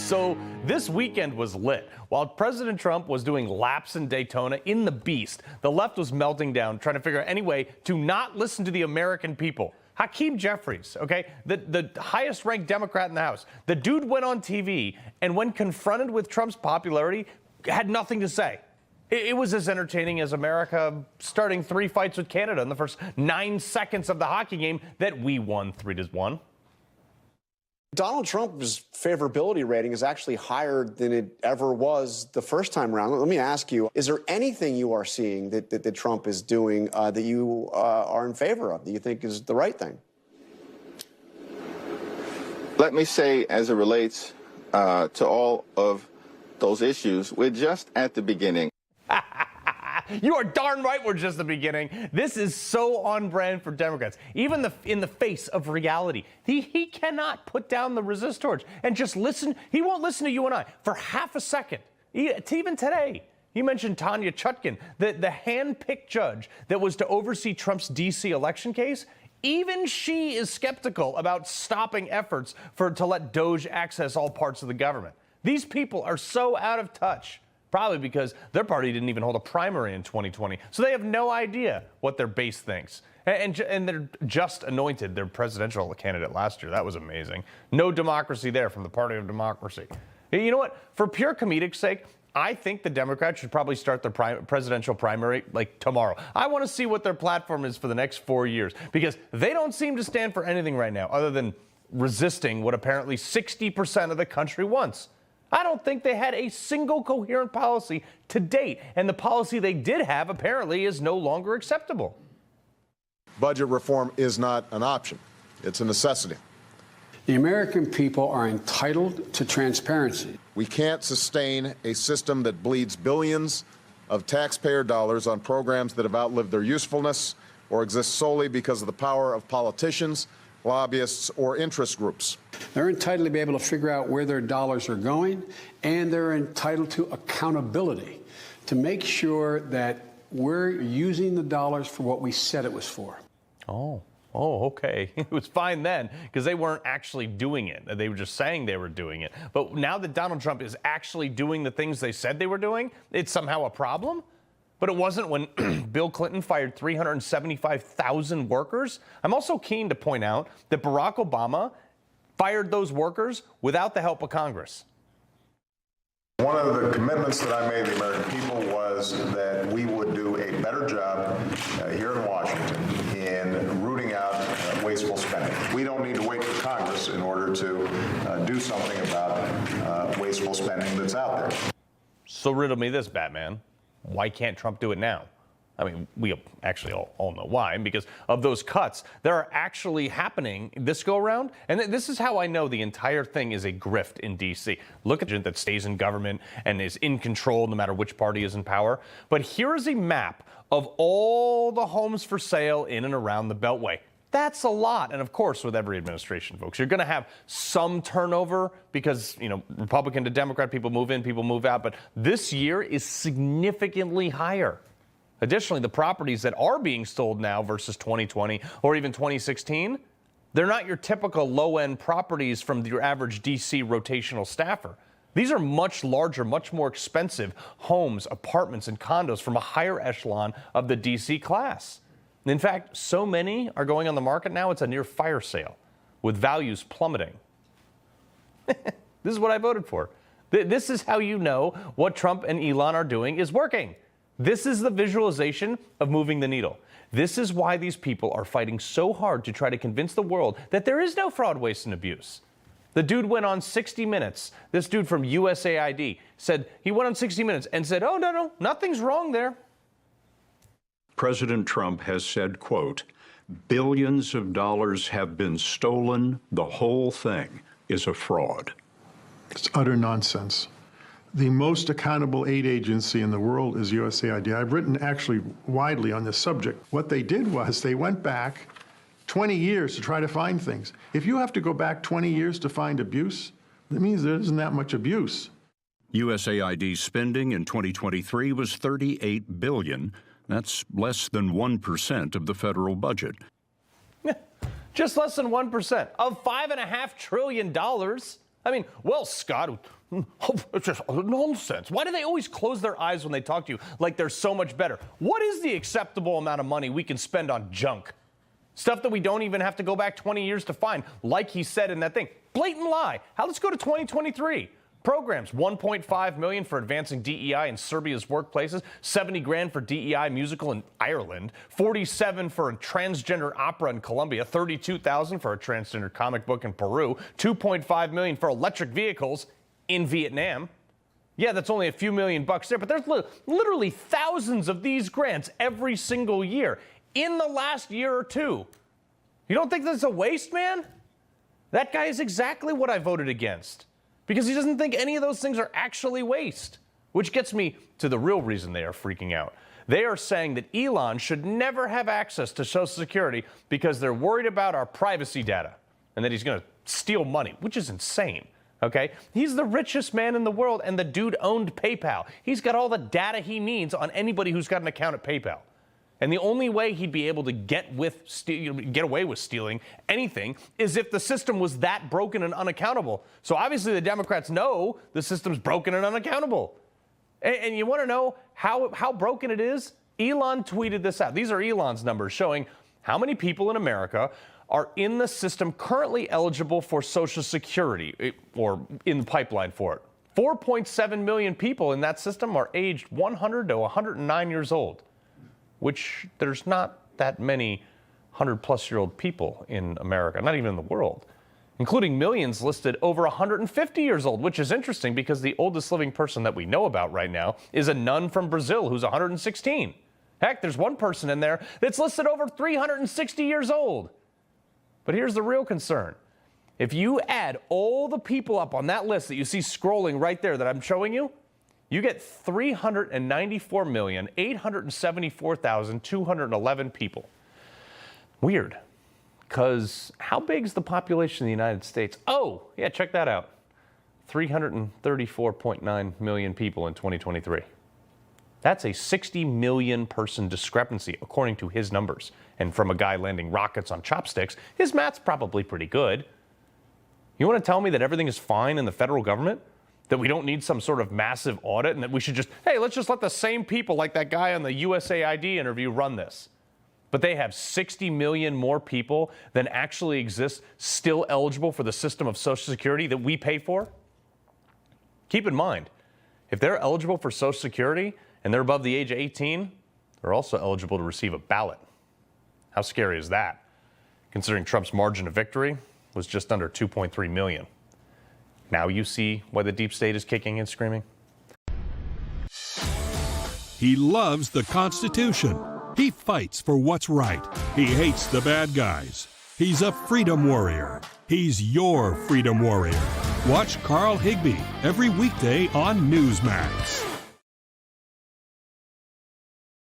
So this weekend was lit. While President Trump was doing laps in Daytona in the Beast, the left was melting down, trying to figure out any way to not listen to the American people. Hakeem Jeffries, okay, the highest ranked Democrat in the House, the dude went on TV and when confronted with Trump's popularity, had nothing to say. It was as entertaining as America starting 3 fights with Canada in the first 9 seconds of the hockey game that we won 3-1. Donald Trump's favorability rating is actually higher than it ever was the first time around. Let me ask you, is there anything you are seeing that Trump is doing that you are in favor of, that you think is the right thing? Let me say, as it relates to all of those issues, we're just at the beginning. You are darn right we're just the beginning. This is so on brand for Democrats. Even in the face of reality, he cannot put down the resist torch and just listen. He won't listen to you and I for half a second. Even today, he mentioned Tanya Chutkan, the hand-picked judge that was to oversee Trump's D.C. election case. Even she is skeptical about stopping efforts to let DOGE access all parts of the government. These people are so out of touch. Probably because their party didn't even hold a primary in 2020. So they have no idea what their base thinks. And they're just anointed their presidential candidate last year. That was amazing. No democracy there from the party of democracy. You know what? For pure comedic sake, I think the Democrats should probably start their presidential primary like tomorrow. I want to see what their platform is for the next 4 years because they don't seem to stand for anything right now other than resisting what apparently 60% of the country wants. I don't think they had a single coherent policy to date, and the policy they did have apparently is no longer acceptable. Budget reform is not an option. It's a necessity. The American people are entitled to transparency. We can't sustain a system that bleeds billions of taxpayer dollars on programs that have outlived their usefulness or exist solely because of the power of politicians, lobbyists, or interest groups. They're entitled to be able to figure out where their dollars are going, and they're entitled to accountability to make sure that we're using the dollars for what we said it was for. Oh, okay. It was fine then because they weren't actually doing it. They were just saying they were doing it. But now that Donald Trump is actually doing the things they said they were doing, it's somehow a problem? But it wasn't when Bill Clinton fired 375,000 workers. I'm also keen to point out that Barack Obama fired those workers without the help of Congress. One of the commitments that I made to the American people was that we would do a better job here in Washington in rooting out wasteful spending. We don't need to wait for Congress in order to do something about wasteful spending that's out there. So riddle me this, Batman. Why can't Trump do it now? I mean, we actually all know why, because of those cuts that are actually happening this go around. And this is how I know the entire thing is a grift in D.C. Look at it that stays in government and is in control no matter which party is in power. But here is a map of all the homes for sale in and around the Beltway. That's a lot. And of course, with every administration, folks, you're going to have some turnover because, you know, Republican to Democrat, people move in, people move out. But this year is significantly higher. Additionally, the properties that are being sold now versus 2020 or even 2016, they're not your typical low-end properties from your average D.C. rotational staffer. These are much larger, much more expensive homes, apartments, and condos from a higher echelon of the D.C. class. In fact, so many are going on the market now, it's a near fire sale, with values plummeting. This is what I voted for. This is how you know what Trump and Elon are doing is working. This is the visualization of moving the needle. This is why these people are fighting so hard to try to convince the world that there is no fraud, waste, and abuse. The dude went on 60 Minutes. This dude from USAID said, he went on 60 Minutes and said, oh, no, nothing's wrong there. President Trump has said, quote, billions of dollars have been stolen. The whole thing is a fraud. It's utter nonsense. The most accountable aid agency in the world is USAID. I've written actually widely on this subject. What they did was they went back 20 years to try to find things. If you have to go back 20 years to find abuse, that means there isn't that much abuse. USAID's spending in 2023 was $38 billion. That's less than 1% of the federal budget. Just less than 1% of $5.5 trillion. I mean, well, Scott, it's just nonsense. Why do they always close their eyes when they talk to you like they're so much better? What is the acceptable amount of money we can spend on junk? Stuff that we don't even have to go back 20 years to find, like he said in that thing. Blatant lie. Let's go to 2023. Programs, $1.5 million for advancing DEI in Serbia's workplaces, $70 grand for DEI musical in Ireland, $47 for a transgender opera in Colombia, $32,000 for a transgender comic book in Peru, $2.5 million for electric vehicles in Vietnam. Yeah, that's only a few million bucks there, but there's literally thousands of these grants every single year in the last year or two. You don't think that's a waste, man? That guy is exactly what I voted against, because he doesn't think any of those things are actually waste. Which gets me to the real reason they are freaking out. They are saying that Elon should never have access to Social Security because they're worried about our privacy data and that he's going to steal money, which is insane. Okay? He's the richest man in the world, and the dude owned PayPal. He's got all the data he needs on anybody who's got an account at PayPal. And the only way he'd be able to get away with stealing anything is if the system was that broken and unaccountable. So obviously the Democrats know the system's broken and unaccountable. And you want to know how broken it is? Elon tweeted this out. These are Elon's numbers showing how many people in America are in the system currently eligible for Social Security or in the pipeline for it. 4.7 million people in that system are aged 100 to 109 years old, which there's not that many 100-plus-year-old people in America, not even in the world, including millions listed over 150 years old, which is interesting because the oldest living person that we know about right now is a nun from Brazil who's 116. Heck, there's one person in there that's listed over 360 years old. But here's the real concern. If you add all the people up on that list that you see scrolling right there that I'm showing you, you get 394,874,211 people. Weird, because how big is the population of the United States? Oh, yeah, check that out. 334.9 million people in 2023. That's a 60 million person discrepancy, according to his numbers. And from a guy landing rockets on chopsticks, his math's probably pretty good. You want to tell me that everything is fine in the federal government? That we don't need some sort of massive audit and that we should just, hey, let's just let the same people like that guy on the USAID interview run this. But they have 60 million more people than actually exist still eligible for the system of Social Security that we pay for? Keep in mind, if they're eligible for Social Security and they're above the age of 18, they're also eligible to receive a ballot. How scary is that? Considering Trump's margin of victory was just under 2.3 million. Now you see why the deep state is kicking and screaming? He loves the Constitution. He fights for what's right. He hates the bad guys. He's a freedom warrior. He's your freedom warrior. Watch Carl Higbie every weekday on Newsmax.